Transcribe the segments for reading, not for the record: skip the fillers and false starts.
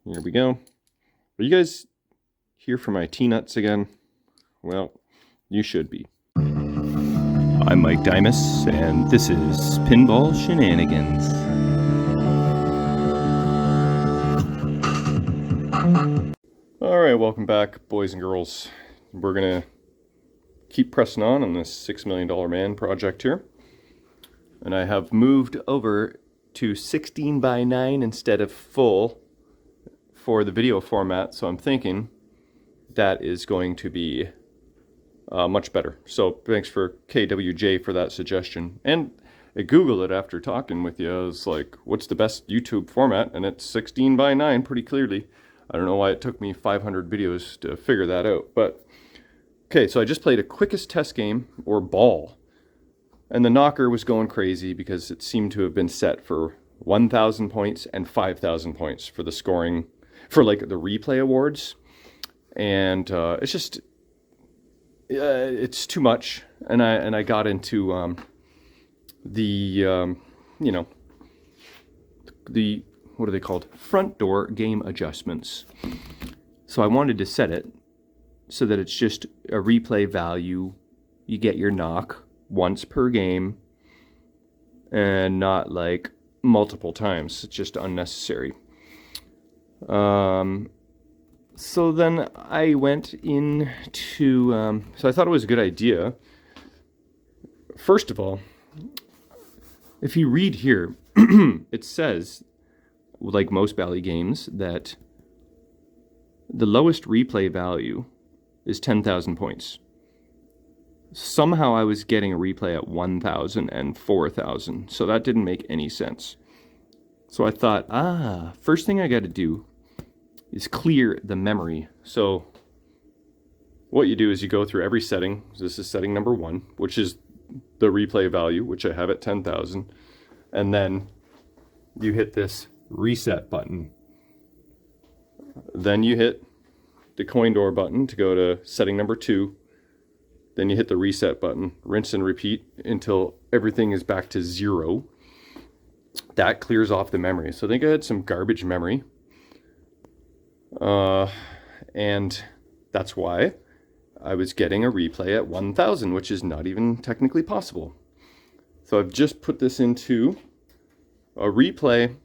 Here we go. Are you guys here for my T-nuts again? Well, you should be. I'm Mike Dimas, and this is Pinball Shenanigans. Alright, welcome back, boys and girls. We're gonna keep pressing on this $6 Million Man project here. And I have moved over to 16 by 9 instead of full for the video format, so I'm thinking that is going to be much better. So thanks for KWJ for that suggestion. And I Googled it after talking with you. I was like, what's the best YouTube format? And it's 16 by 9 pretty clearly. I don't know why it took me 500 videos to figure that out. But okay, so I just played a quickest test game, or ball. And the knocker was going crazy because it seemed to have been set for 1,000 points and 5,000 points for the scoring, for like the replay awards. And it's just, it's too much. And I got into the what are they called? Front door game adjustments. So I wanted to set it so that it's just a replay value. You get your knock once per game and not like multiple times. It's just unnecessary. So then I went into, so I thought it was a good idea. First of all, if you read here, it says, like most Bally games, that the lowest replay value is 10,000 points. Somehow I was getting a replay at 1,000 and 4,000, so that didn't make any sense. So I thought, first thing I got to do is clear the memory. So what you do is you go through every setting. This is setting number 1, which is the replay value, which I have at 10,000. And then you hit this reset button. Then you hit the coin door button to go to setting number 2. Then you hit the reset button, rinse and repeat until everything is back to 0. That clears off the memory. So I think I had some garbage memory. And that's why I was getting a replay at 1,000, which is not even technically possible. So I've just put this into a replay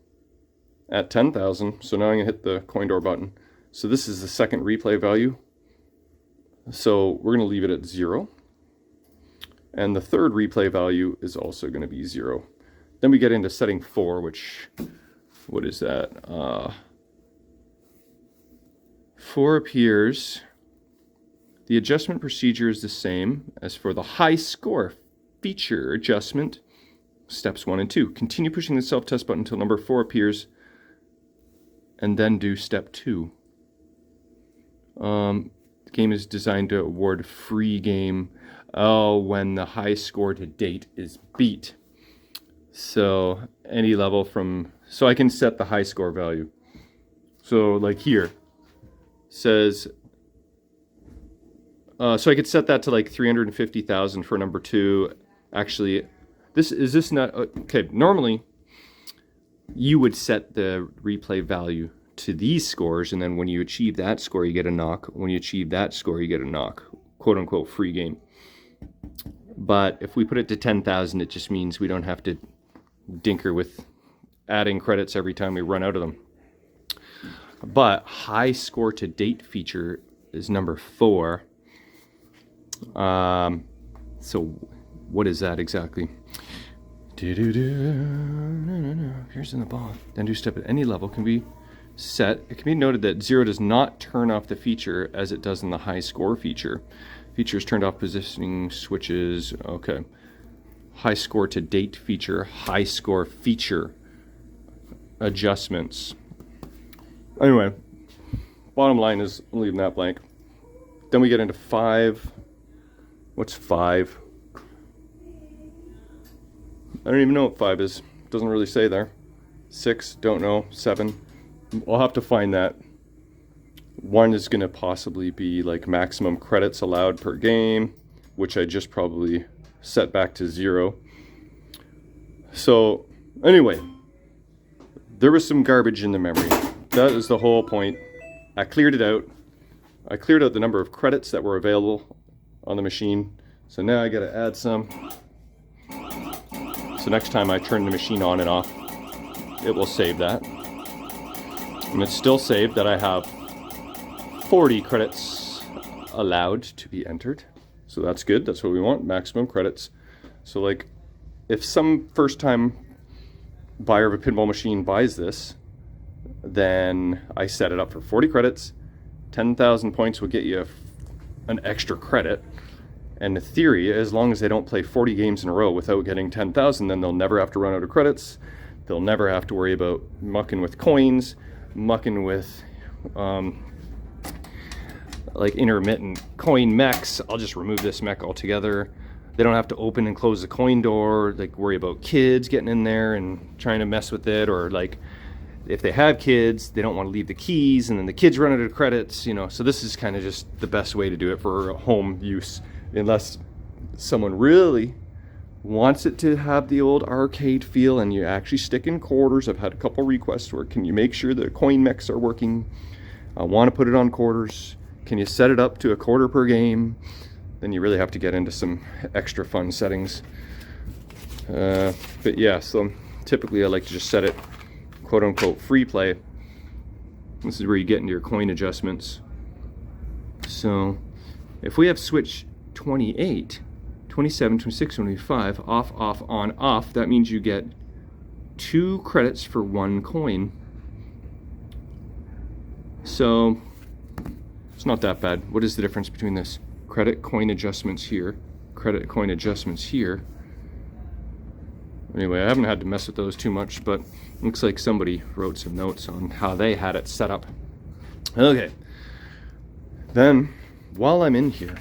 at 10,000. So now I'm gonna hit the coin door button. So this is the second replay value. So we're gonna leave it at 0. And the third replay value is also gonna be 0. Then we get into setting 4, which, what is that? 4 appears. The adjustment procedure is the same as for the high score feature adjustment. Steps 1 and 2. Continue pushing the self-test button until number 4 appears, and then do step 2. The game is designed to award free game when the high score to date is beat. So any level from, so I can set the high score value. So like here says, so I could set that to like 350,000 for number 2. Actually, this not okay? Normally, you would set the replay value to these scores, and then when you achieve that score, you get a knock. When you achieve that score, you get a knock, quote unquote, free game. But if we put it to 10,000, it just means we don't have to dinker with adding credits every time we run out of them. But high score to date feature is number 4. So what is that exactly? Here's in the ball. Then do step at any level can be set. It can be noted that 0 does not turn off the feature as it does in the high score feature. Features turned off positioning switches. Okay. High score to date feature, high score feature adjustments. Anyway, bottom line is I'm leaving that blank. Then we get into 5. What's 5? I don't even know what 5 is. Doesn't really say there. 6, don't know. 7, I'll have to find that. 1 is going to possibly be like maximum credits allowed per game, which I just probably set back to 0. So anyway, there was some garbage in the memory. that is the whole point. I cleared it out. I cleared out the number of credits that were available on the machine. So now I gotta add some. So next time I turn the machine on and off, it will save that. And it's still saved that I have 40 credits allowed to be entered. So that's good, that's what we want, maximum credits. So like, if some first time buyer of a pinball machine buys this, then I set it up for 40 credits. 10,000 points will get you an extra credit. And the theory, as long as they don't play 40 games in a row without getting 10,000, then they'll never have to run out of credits. They'll never have to worry about mucking with coins, mucking with like intermittent coin mechs. I'll just remove this mech altogether. They don't have to open and close the coin door, like worry about kids getting in there and trying to mess with it, or like if they have kids, they don't want to leave the keys and then the kids run out of credits, you know. So this is kind of just the best way to do it for home use, unless someone really wants it to have the old arcade feel and you actually stick in quarters. I've had a couple requests where, can you make sure the coin mechs are working? I want to put it on quarters. Can you set it up to a quarter per game? Then you really have to get into some extra fun settings. But yeah, so typically I like to just set it quote unquote free play. This is where you get into your coin adjustments. So if we have switch 28, 27, 26, 25, off, off, on, off, that means you get 2 credits for 1 coin. So it's not that bad. What is the difference between this? Credit coin adjustments here, credit coin adjustments here. Anyway, I haven't had to mess with those too much, but looks like somebody wrote some notes on how they had it set up. Okay, then while I'm in here,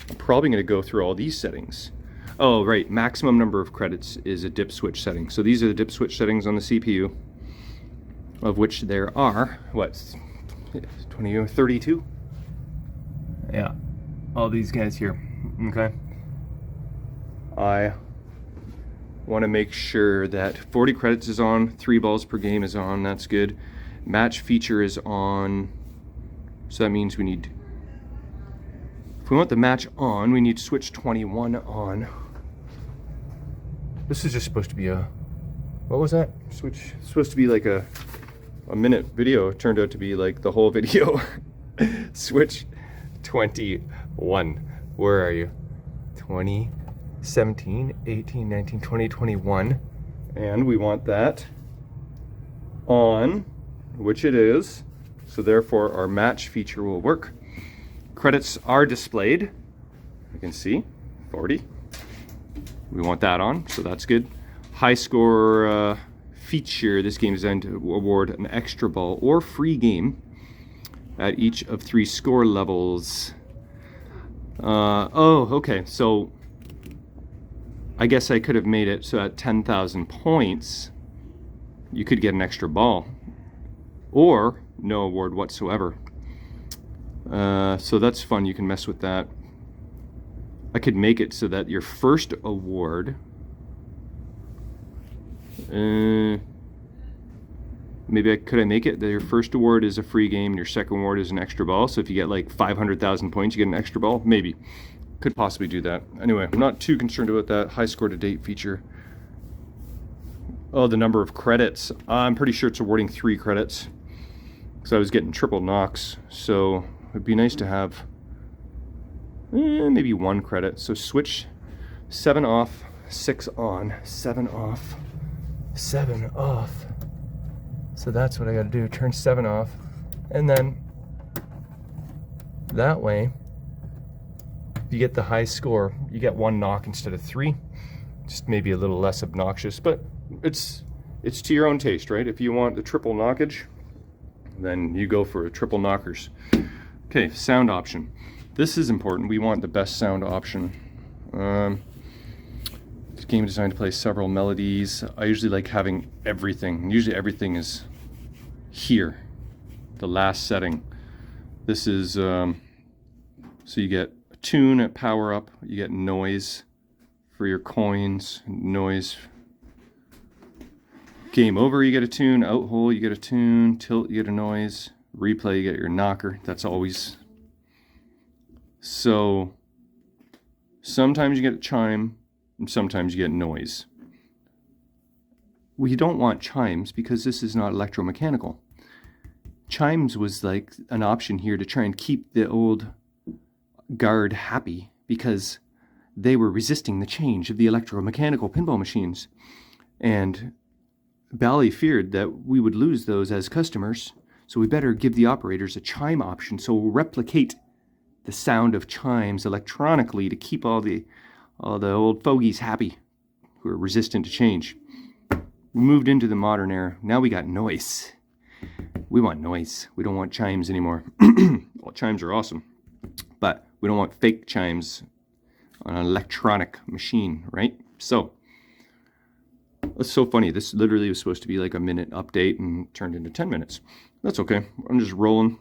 I'm probably going to go through all these settings. Oh, right, maximum number of credits is a dip switch setting. So these are the dip switch settings on the CPU, of which there are, what, 20 or 32? Yeah, all these guys here, okay? I want to make sure that 40 credits is on, 3 balls per game is on, that's good. Match feature is on, so that means we need, if we want the match on, we need switch 21 on. This is just supposed to be a, what was that? Switch, it's supposed to be like a minute video. It turned out to be like the whole video. Switch 21. Where are you? 20, 17, 18, 19, 20, 21. And we want that on, which it is. So therefore our match feature will work. Credits are displayed. You can see 40. We want that on, so that's good. High score feature. This game is designed to award an extra ball or free game at each of 3 score levels. Oh, okay. So I guess I could have made it so at 10,000 points, you could get an extra ball or no award whatsoever. So that's fun. You can mess with that. I could make it so that your first award, maybe could I make it that your first award is a free game and your second award is an extra ball? So if you get like 500,000 points, you get an extra ball? Maybe. Could possibly do that. Anyway, I'm not too concerned about that. High score to date feature. Oh, the number of credits. I'm pretty sure it's awarding 3 credits because I was getting triple knocks. So it'd be nice to have maybe 1 credit. So switch 7 off, 6 on, 7 off, 7 off. So that's what I gotta do, turn 7 off. And then that way, if you get the high score, you get 1 knock instead of 3. Just maybe a little less obnoxious, but it's to your own taste, right? If you want the triple knockage, then you go for triple knockers. Okay, sound option. This is important. We want the best sound option. This game is designed to play several melodies. I usually like having everything. Usually everything is here, the last setting. This is, so you get a tune at power up, you get noise for your coins, noise. Game over, you get a tune. Out hole, you get a tune. Tilt, you get a noise. Replay, you get your knocker. That's always... So, sometimes you get a chime, and sometimes you get noise. We don't want chimes because this is not electromechanical. Chimes was like an option here to try and keep the old guard happy because they were resisting the change of the electromechanical pinball machines. And Bally feared that we would lose those as customers, so we better give the operators a chime option, so we'll replicate the sound of chimes electronically to keep all the old fogies happy who are resistant to change. We moved into the modern era. Now we got noise. We want noise. We don't want chimes anymore. Well, chimes are awesome, but we don't want fake chimes on an electronic machine, right? So, it's so funny. This literally was supposed to be like a minute update and turned into 10 minutes. That's okay. I'm just rolling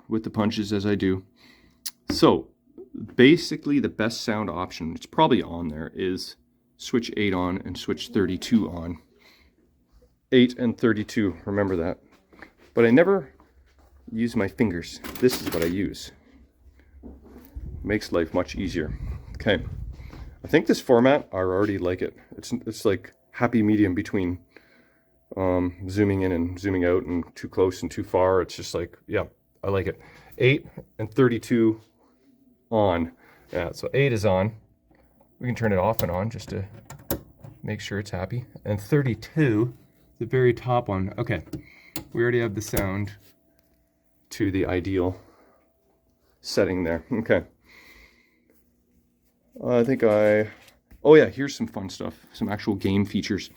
with the punches as I do. So, basically the best sound option, it's probably on there, is switch 8 on and switch 32 on. 8 and 32, remember that. But I never use my fingers. This is what I use. Makes life much easier. Okay. I think this format, I already like it. It's like happy medium between zooming in and zooming out and too close and too far. It's just like, yeah, I like it. 8 and 32 on. Yeah, so 8 is on. We can turn it off and on just to make sure it's happy. And 32, the very top one. Okay, we already have the sound to the ideal setting there. Okay. Oh yeah, here's some fun stuff. Some actual game features.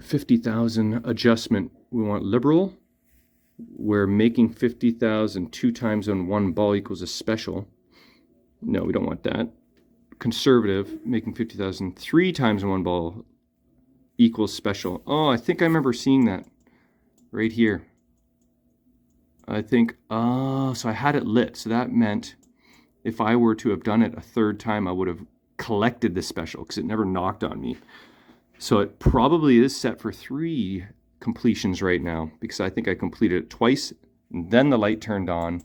50,000 adjustment. We want liberal, where making 50,000 2 times on one ball equals a special. No, we don't want that. Conservative, making 50,000 3 times on one ball equals special. Oh, I think I remember seeing that right here. I think, oh, so I had it lit. So that meant if I were to have done it a 3rd time, I would have collected the special because it never knocked on me. So it probably is set for 3 completions right now because I think I completed it twice and then the light turned on.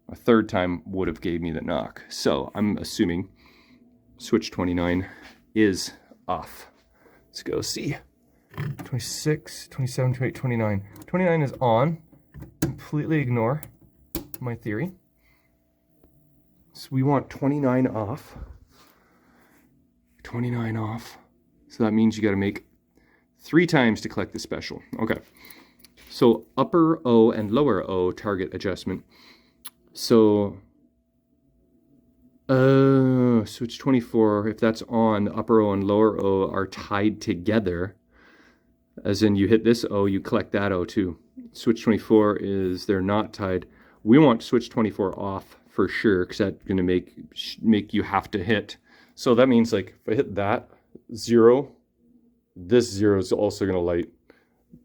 A 3rd time would have gave me the knock. So I'm assuming switch 29 is off. Let's go see. 26, 27, 28, 29. 29 is on. Completely ignore my theory. So we want 29 off. 29 off. So that means you got to make 3 times to collect the special. Okay. So upper O and lower O target adjustment. So switch 24, if that's on, upper O and lower O are tied together. As in you hit this O, you collect that O too. Switch 24 is they're not tied. We want switch 24 off for sure because that's going to make you have to hit. So that means like if I hit that 0, this 0 is also going to light.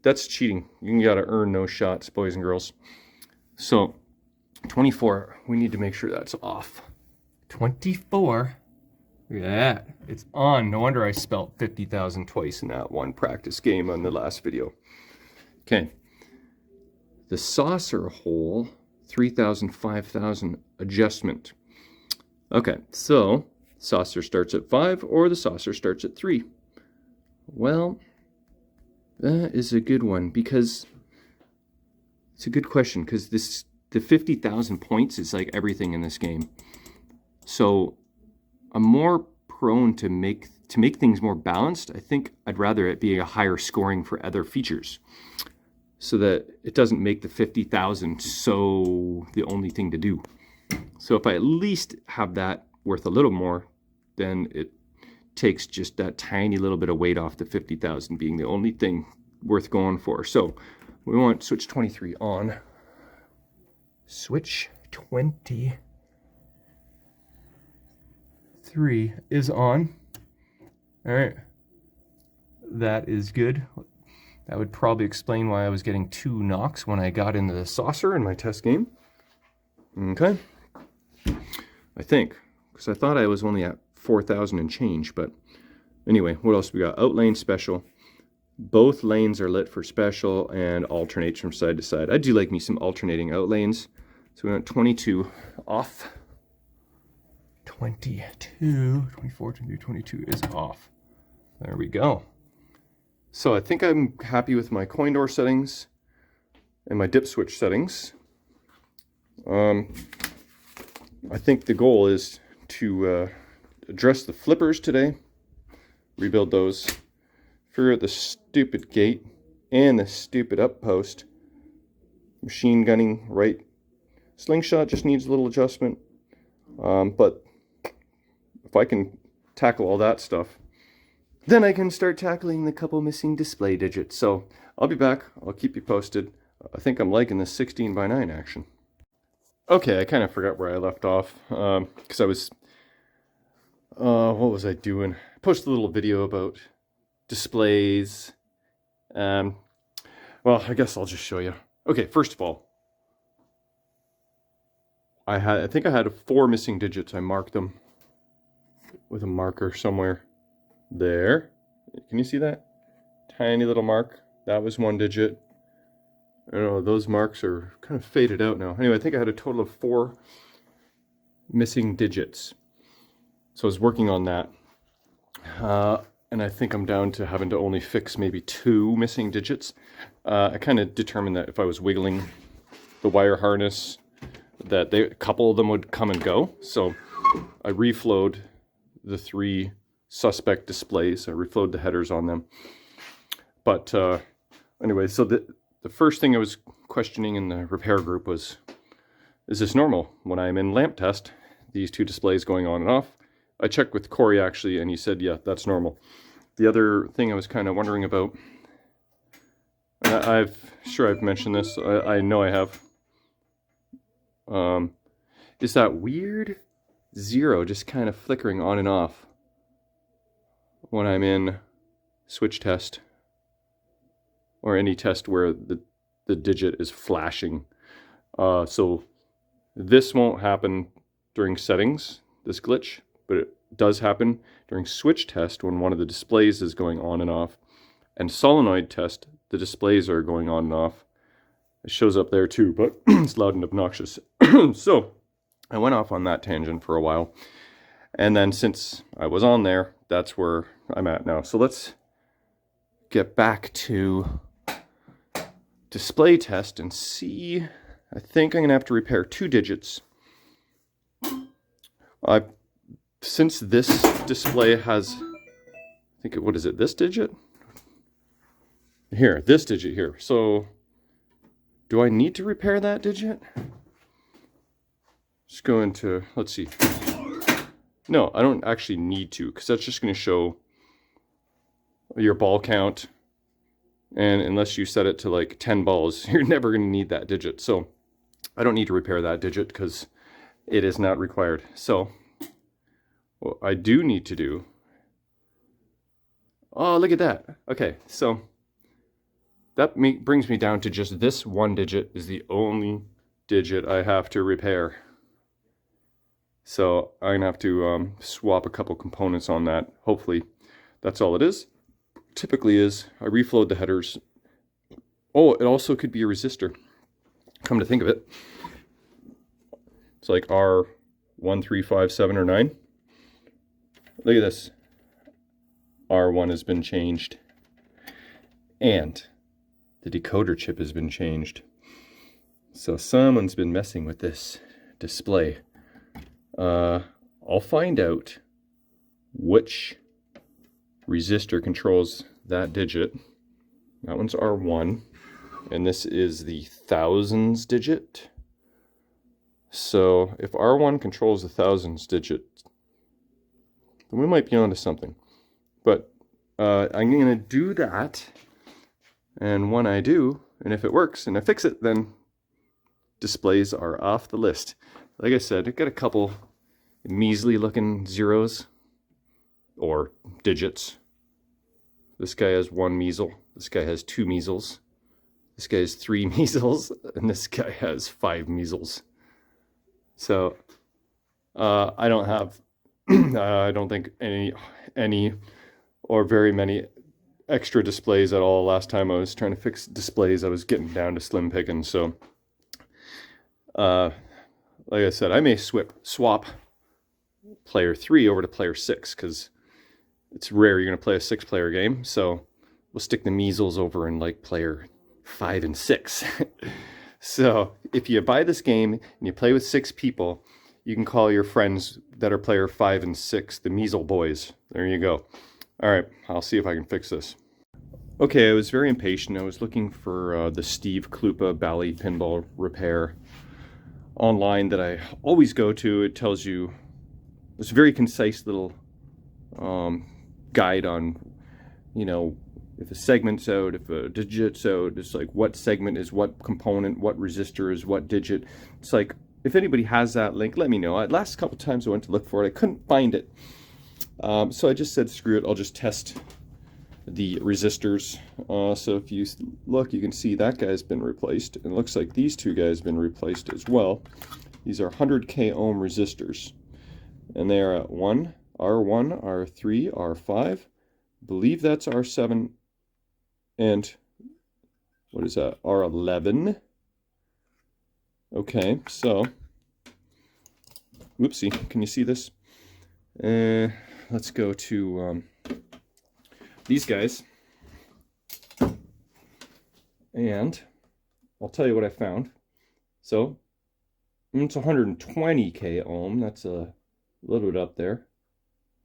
That's cheating. You got to earn those shots, boys and girls. So 24, we need to make sure that's off. 24, look at that. It's on. No wonder I spelt 50,000 twice in that one practice game on the last video. Okay. The saucer hole, 3,000, 5,000 adjustment. Okay, so saucer starts at 5 or the saucer starts at 3. Well, that is a good one because it's a good question because the 50,000 points is like everything in this game. So I'm more prone to make things more balanced. I think I'd rather it be a higher scoring for other features so that it doesn't make the 50,000 so the only thing to do. So if I at least have that worth a little more, then it takes just that tiny little bit of weight off the 50,000 being the only thing worth going for. So we want switch 23 on. Switch 23 is on. All right, that is good. That would probably explain why I was getting 2 knocks when I got into the saucer in my test game. Okay, I think, because I thought I was only at 4,000 and change, but anyway, what else we got? Outlane special. Both lanes are lit for special and alternates from side to side. I do like me some alternating out lanes. So we went 22 off. 22, 24, 22, 22 is off. There we go. So I think I'm happy with my coin door settings and my dip switch settings. I think the goal is to address the flippers today, rebuild those, figure out the stupid gate and the stupid up post. Machine gunning right. Slingshot just needs a little adjustment. But if I can tackle all that stuff, then I can start tackling the couple missing display digits. So I'll be back. I'll keep you posted. I think I'm liking this 16:9 action. Okay, I kind of forgot where I left off because I was, what was I doing? I posted a little video about displays. Well, I guess I'll just show you. Okay, first of all, I think I had 4 missing digits. I marked them with a marker somewhere. There. Can you see that? Tiny little mark. That was 1 digit. I don't know, those marks are kind of faded out now. Anyway, I think I had a total of 4 missing digits. So I was working on that. And I think I'm down to having to only fix maybe 2 missing digits. I kind of determined that if I was wiggling the wire harness, that a couple of them would come and go. So I reflowed the 3 suspect displays. I reflowed the headers on them. But anyway, so the first thing I was questioning in the repair group was, is this normal? When I'm in lamp test, these 2 displays going on and off. I checked with Corey actually, and he said, yeah, that's normal. The other thing I was kind of wondering about, and I've mentioned this, I know I have, is that weird 0 just kind of flickering on and off when I'm in switch test or any test where the digit is flashing. So this won't happen during settings, this glitch, but it does happen during switch test when one of the displays is going on and off. And solenoid test, the displays are going on and off. It shows up there too, but it's loud and obnoxious. So I went off on that tangent for a while. And then since I was on there, that's where I'm at now. So let's get back to display test and see. I think I'm going to have to repair 2 digits. Since this display has, I think, what is it, this digit? Here, this digit here. So do I need to repair that digit? Just go into, let's see. No, I don't actually need to, because that's just going to show your ball count. And unless you set it to like 10 balls, you're never going to need that digit. So I don't need to repair that digit because it is not required. So what I do need to do, oh, look at that. Okay, so that brings me down to just this 1 digit is the only digit I have to repair. So I'm going to have to swap a couple components on that. Hopefully that's all it is. Typically is I reflowed the headers. Oh, it also could be a resistor. Come to think of it. It's like R1357 or 9. Look at this. R1 has been changed. And the decoder chip has been changed. So someone's been messing with this display. I'll find out which resistor controls that digit. That one's R1, and this is the thousands digit. So if R1 controls the thousands digit, then we might be onto something. But I'm going to do that, and when I do, and if it works and I fix it, then displays are off the list. Like I said, I've got a couple measly looking zeros or digits. This guy has 1 measle, this guy has 2 measles, this guy has 3 measles, and this guy has 5 measles. So I don't have I don't think any or very many extra displays at all. Last time I was trying to fix displays, I was getting down to slim pickings. So, like I said, I may swap player 3 over to player 6 because it's rare you're going to play a 6-player game. So we'll stick the measles over in like player 5 and 6. So if you buy this game and you play with 6 people, you can call your friends that are player 5 and 6 the Measle Boys. There you go. All right, I'll see if I can fix this. Okay, I was very impatient. I was looking for the Steve Klupa Bally pinball repair online that I always go to. It tells you, it's a very concise little guide on, you know, if a segment's out, if a digit's out, it's like what segment is what component, what resistor is what digit. It's like, if anybody has that link, let me know. Last couple times I went to look for it, I couldn't find it. So I just said, screw it, I'll just test the resistors. So if you look, you can see that guy's been replaced. And it looks like these 2 guys have been replaced as well. These are 100k ohm resistors. And they are at R1, R3, R5. I believe that's R7. And what is that? R11. Okay, so, whoopsie, can you see this? Let's go to these guys. And I'll tell you what I found. So, it's 120k ohm. That's a little bit up there.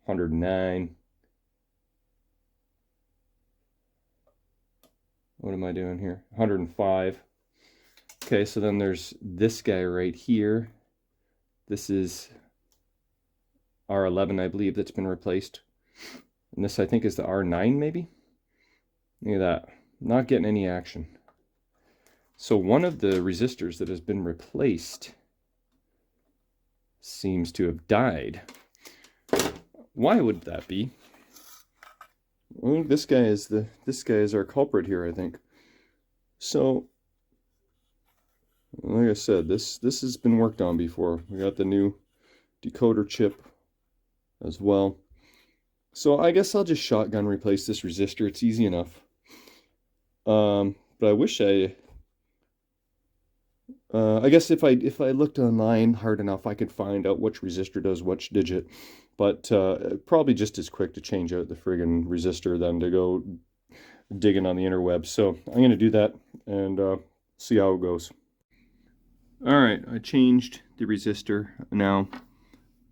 109. What am I doing here? 105. Okay, so then there's this guy right here. This is R11, I believe, that's been replaced. And this, I think, is the R9, maybe? Look at that. Not getting any action. So one of the resistors that has been replaced seems to have died. Why would that be? Well, this guy is our culprit here, I think. So, like I said, this has been worked on before. We got the new decoder chip as well. So I guess I'll just shotgun replace this resistor. It's easy enough. But I wish I guess if I looked online hard enough, I could find out which resistor does which digit. But probably just as quick to change out the friggin' resistor than to go digging on the interwebs. So I'm going to do that and see how it goes. Alright, I changed the resistor. Now,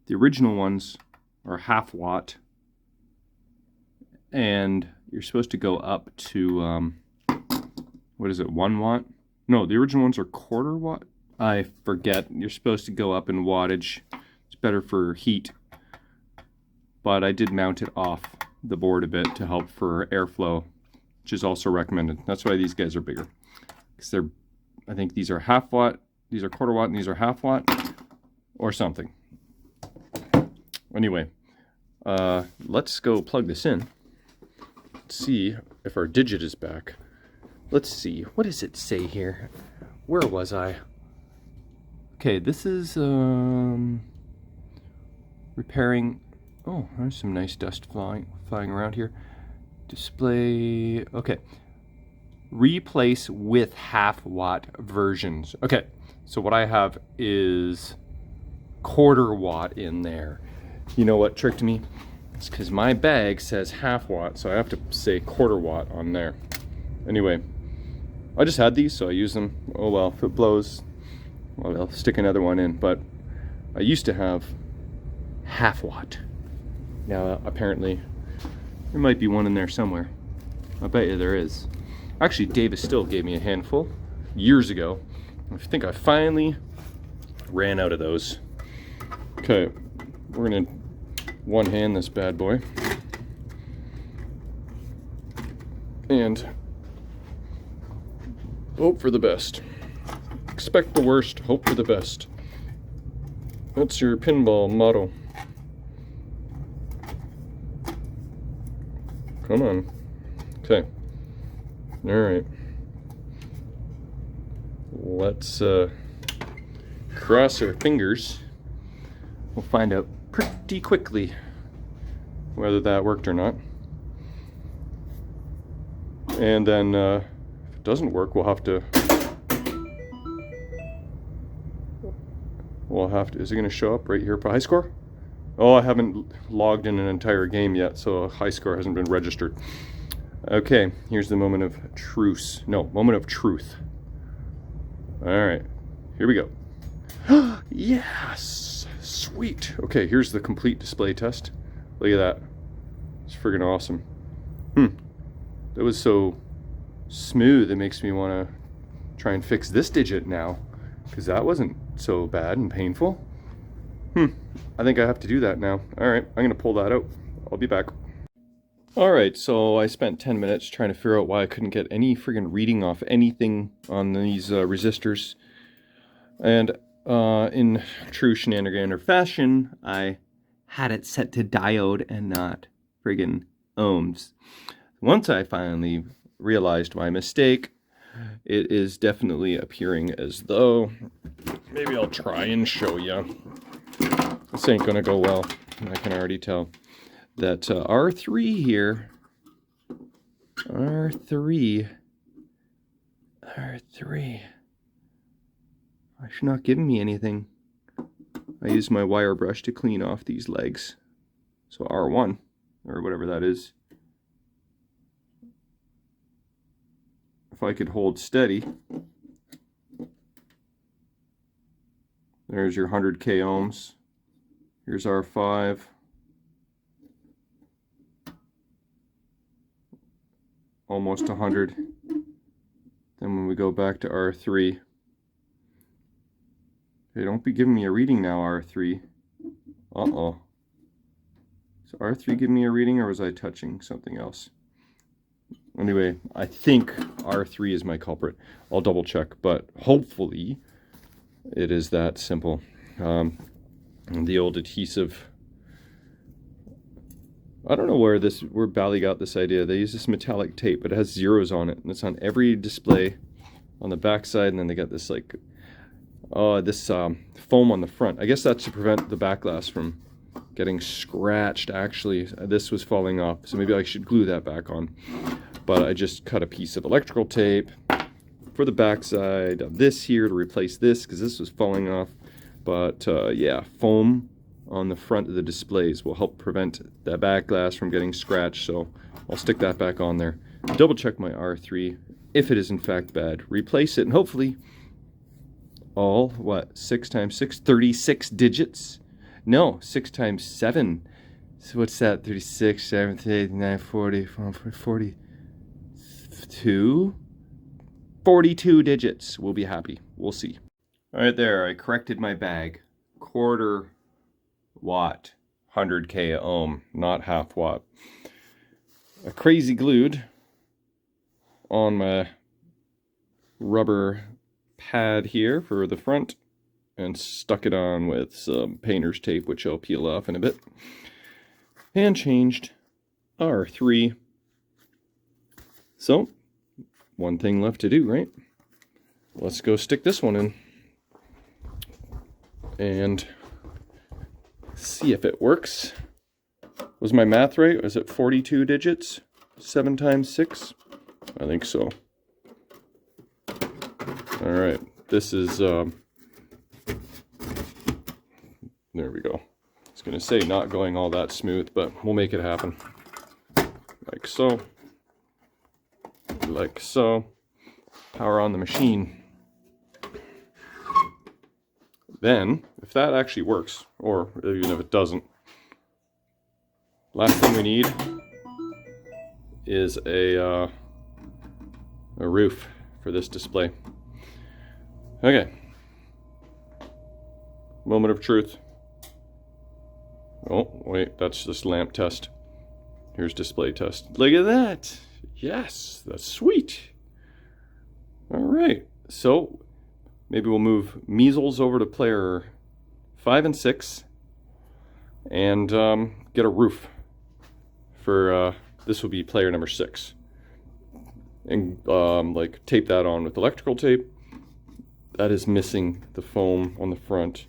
the original ones are 1/2 watt. And you're supposed to go up to, what is it, 1 watt? No, the original ones are 1/4 watt. I forget. You're supposed to go up in wattage. It's better for heat. But I did mount it off the board a bit to help for airflow, which is also recommended. That's why these guys are bigger. Because they're, I think these are 1/2 watt, these are 1/4 watt, and these are 1/2 watt, or something. Anyway, let's go plug this in. Let's see if our digit is back. Let's see, what does it say here? Where was I? Okay, this is repairing. Oh, there's some nice dust flying around here. Display, okay. Replace with 1/2 watt versions. Okay, so what I have is 1/4 watt in there. You know what tricked me? It's because my bag says 1/2 watt, so I have to say 1/4 watt on there. Anyway, I just had these, so I use them. Oh well, if it blows, well, I'll stick another one in. But I used to have 1/2 watt. Now, apparently, there might be one in there somewhere. I bet you there is. Actually, Davis Still gave me a handful years ago. I think I finally ran out of those. Okay, we're gonna one-hand this bad boy. And hope for the best. Expect the worst, hope for the best. That's your pinball motto. Come on. Okay. Alright. Let's cross our fingers. We'll find out pretty quickly whether that worked or not. And then if it doesn't work, we'll have to, is it going to show up right here for high score? Oh, I haven't logged in an entire game yet, so a high score hasn't been registered. Okay, here's the moment of truce. No, moment of truth. All right, here we go. Yes, sweet. Okay, here's the complete display test. Look at that. It's friggin' awesome. That was so smooth, it makes me want to try and fix this digit now, because that wasn't so bad and painful. I think I have to do that now. Alright, I'm going to pull that out. I'll be back. Alright, so I spent 10 minutes trying to figure out why I couldn't get any friggin' reading off anything on these resistors. And in true shenaniganer fashion, I had it set to diode and not friggin' ohms. Once I finally realized my mistake, it is definitely appearing as though, maybe I'll try and show you. This ain't gonna go well, I can already tell. That R3 here, R3, it's not giving me anything. I use my wire brush to clean off these legs. So R1, or whatever that is. If I could hold steady, there's your 100k ohms. Here's R5. Almost 100. Then when we go back to R3, they don't be giving me a reading now, R3. Uh-oh. Is R3 giving me a reading, or was I touching something else? Anyway, I think R3 is my culprit. I'll double check, but hopefully it is that simple. The old adhesive, I don't know where Bally got this idea. They use this metallic tape, but it has zeros on it, and it's on every display on the back side, and then they got this like foam on the front. I guess that's to prevent the back glass from getting scratched. Actually, this was falling off, so maybe I should glue that back on. But I just cut a piece of electrical tape for the back side of this here to replace this, because this was falling off. But yeah, foam on the front of the displays will help prevent the back glass from getting scratched, so I'll stick that back on there. Double check my R3. If it is in fact bad, replace it, and hopefully all, 6 times 6? 36 digits? No, 6 times 7. So what's that? 36, 7, 8, 9, 40, 42? 42 digits. We'll be happy. We'll see. Alright there, I corrected my bag. 1/4 watt, 100k ohm, not half watt. I crazy glued on my rubber pad here for the front and stuck it on with some painter's tape, which I'll peel off in a bit, and changed R3. So, one thing left to do, right? Let's go stick this one in and see if it works. Was my math right? Was it 42 digits? 7 times 6? I think so. Alright, this is, there we go. I was going to say not going all that smooth, but we'll make it happen. Like so. Like so. Power on the machine. Then, if that actually works, or even if it doesn't, last thing we need is a roof for this display. Okay. Moment of truth. Oh, wait, that's just lamp test. Here's display test. Look at that! Yes, that's sweet. All right, so maybe we'll move measles over to player 5 and 6 and get a roof for, this will be player number 6. And like tape that on with electrical tape. That is missing the foam on the front.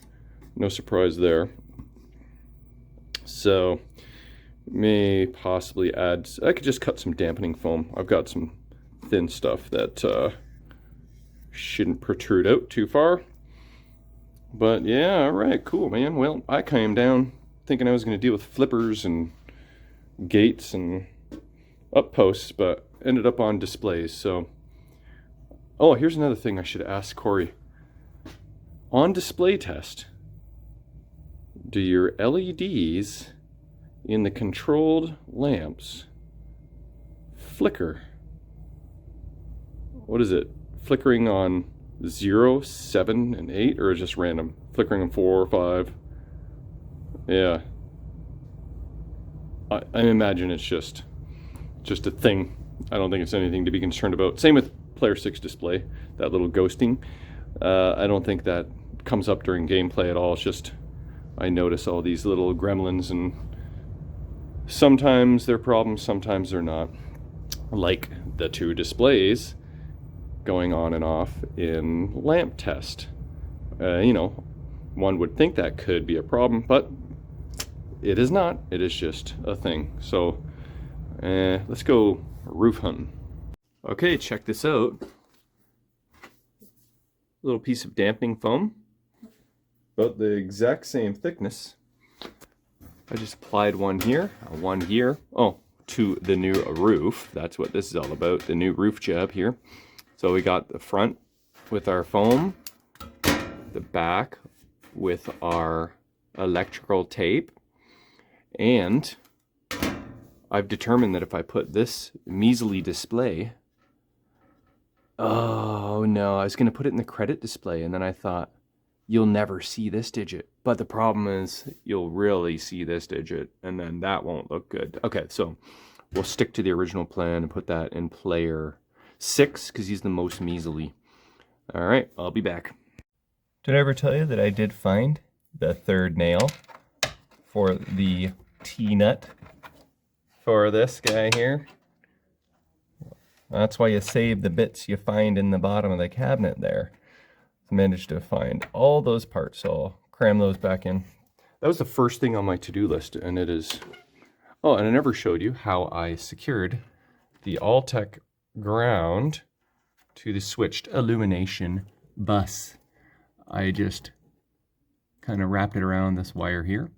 No surprise there. So, may possibly add, I could just cut some dampening foam. I've got some thin stuff that shouldn't protrude out too far. But yeah, all right, cool, man. Well, I came down thinking I was going to deal with flippers and gates and up posts, but ended up on displays. So, oh, here's another thing I should ask Corey. On display test, do your LEDs in the controlled lamps flicker? What is it? Flickering on 0, 7, and 8, or just random? Flickering on 4 or 5? Yeah. I imagine it's just a thing. I don't think it's anything to be concerned about. Same with player 6 display, that little ghosting. I don't think that comes up during gameplay at all. It's just I notice all these little gremlins, and sometimes they're problems, sometimes they're not. Like the 2 displays going on and off in lamp test. You know, one would think that could be a problem, but it is not. It is just a thing. So let's go roof hunting. Okay, check this out. Little piece of dampening foam, about the exact same thickness. I just applied one here, one here. Oh, to the new roof. That's what this is all about, the new roof job here. So we got the front with our foam, the back with our electrical tape, and I've determined that if I put this measly display, oh no, I was going to put it in the credit display, and then I thought, you'll never see this digit. But the problem is, you'll really see this digit, and then that won't look good. Okay, so we'll stick to the original plan and put that in player 6, because he's the most measly. All right, I'll be back. Did I ever tell you that I did find the 3rd nail for the T-nut for this guy here? That's why you save the bits you find in the bottom of the cabinet there. I managed to find all those parts, so I'll cram those back in. That was the first thing on my to-do list, and it is... Oh, and I never showed you how I secured the Alltech ground to the switched illumination bus. I just kind of wrapped it around this wire here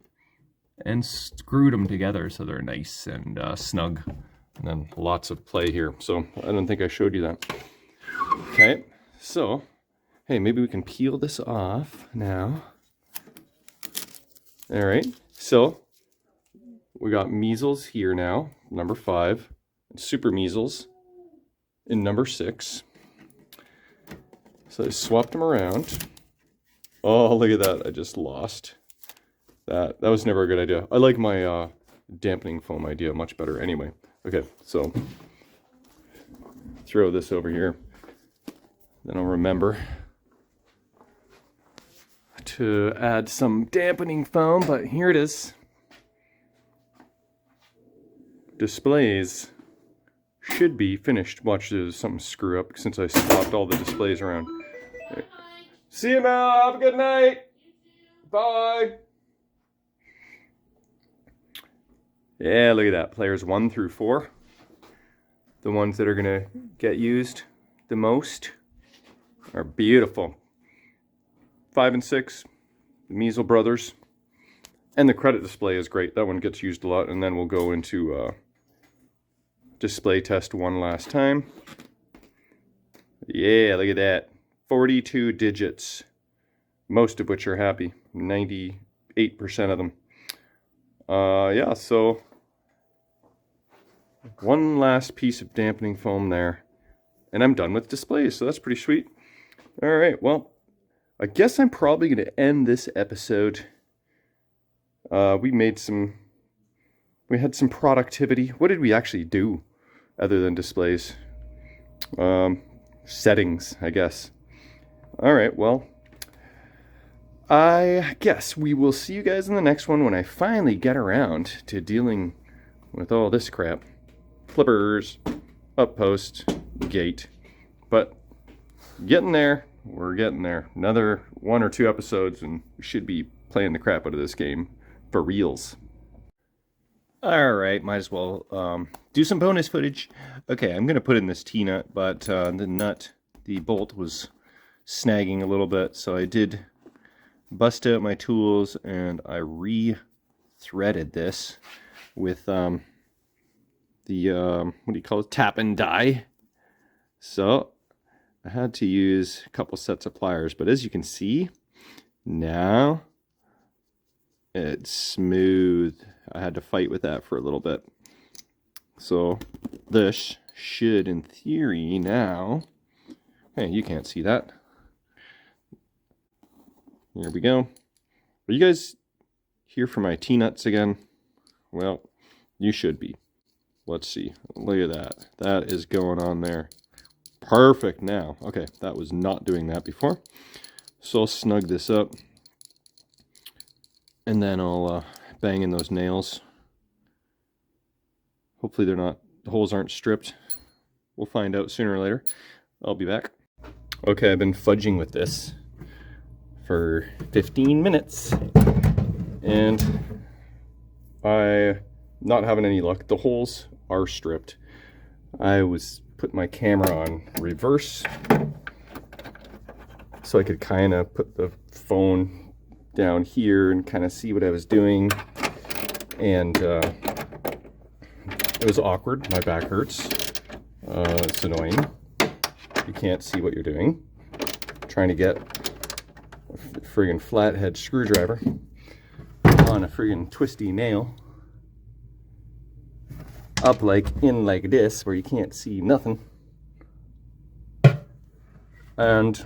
and screwed them together so they're nice and snug. And then lots of play here. So I don't think I showed you that. Okay, so hey, maybe we can peel this off now. All right, so we got measles here now, number 5, and super measles in number 6. So I swapped them around. Oh, look at that, I just lost that. That was never a good idea. I like my dampening foam idea much better anyway. Okay, so throw this over here. Then I'll remember to add some dampening foam, but here it is. Displays should be finished. Watch, there's something screw up since I swapped all the displays around. Right. See you now. Have a good night. Bye. Yeah, look at that. Players 1 through 4. The ones that are going to get used the most are beautiful. 5 and 6, the Measle Brothers. And the credit display is great. That one gets used a lot. And then we'll go into display test one last time. Yeah, look at that. 42 digits. Most of which are happy. 98% of them. Yeah, so one last piece of dampening foam there. And I'm done with displays, so that's pretty sweet. All right, well, I guess I'm probably going to end this episode. We had some productivity. What did we actually do other than displays? Settings, I guess. All right, well, I guess we will see you guys in the next one when I finally get around to dealing with all this crap. Flippers, up post, gate. But getting there, we're getting there. Another 1 or 2 episodes and we should be playing the crap out of this game for reals. All right, might as well do some bonus footage. Okay, I'm gonna put in this T-nut, but the bolt was snagging a little bit, so I did bust out my tools and I re-threaded this with what do you call it, tap and die. So I had to use a couple sets of pliers, but as you can see now it's smooth. I had to fight with that for a little bit. So this should, in theory, now... Hey, you can't see that. Here we go. Are you guys here for my T-nuts again? Well, you should be. Let's see. Look at that. That is going on there. Perfect now. Okay, that was not doing that before. So I'll snug this up. And then I'll bang in those nails. Hopefully the holes aren't stripped. We'll find out sooner or later. I'll be back. Okay, I've been fudging with this for 15 minutes. And I'm not having any luck. The holes are stripped. I was putting my camera on reverse so I could kind of put the phone down here and kind of see what I was doing, and it was awkward. My back hurts. It's annoying. You can't see what you're doing. Trying to get a friggin' flathead screwdriver on a friggin' twisty nail up like this where you can't see nothing. And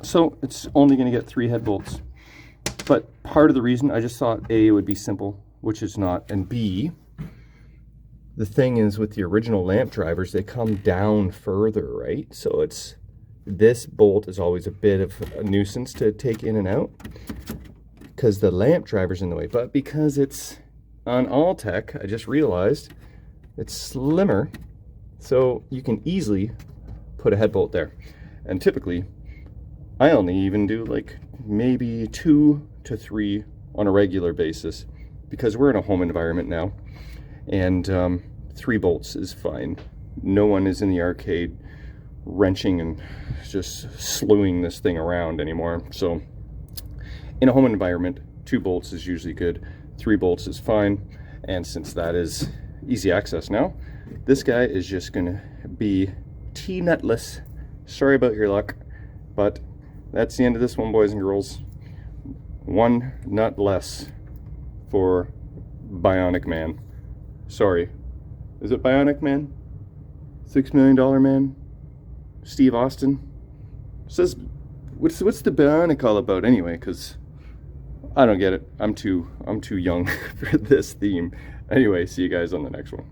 so it's only going to get 3 head bolts. But part of the reason, I just thought A, it would be simple, which it's not, and B, the thing is with the original lamp drivers, they come down further, right? So it's, this bolt is always a bit of a nuisance to take in and out because the lamp driver's in the way. But because it's on Alltech, I just realized it's slimmer, so you can easily put a head bolt there. And typically, I only even do like maybe 2 to 3 on a regular basis because we're in a home environment now, and 3 bolts is fine. No one is in the arcade wrenching and just slewing this thing around anymore. So in a home environment, 2 bolts is usually good. 3 bolts is fine. And since that is easy access now, this guy is just gonna be T-nutless. Sorry about your luck, but that's the end of this one, boys and girls. 1 nut less for Bionic Man. Sorry. Is it Bionic Man? $6 million man? Steve Austin? Says, what's the Bionic all about anyway? Because I don't get it. I'm too young for this theme. Anyway, see you guys on the next one.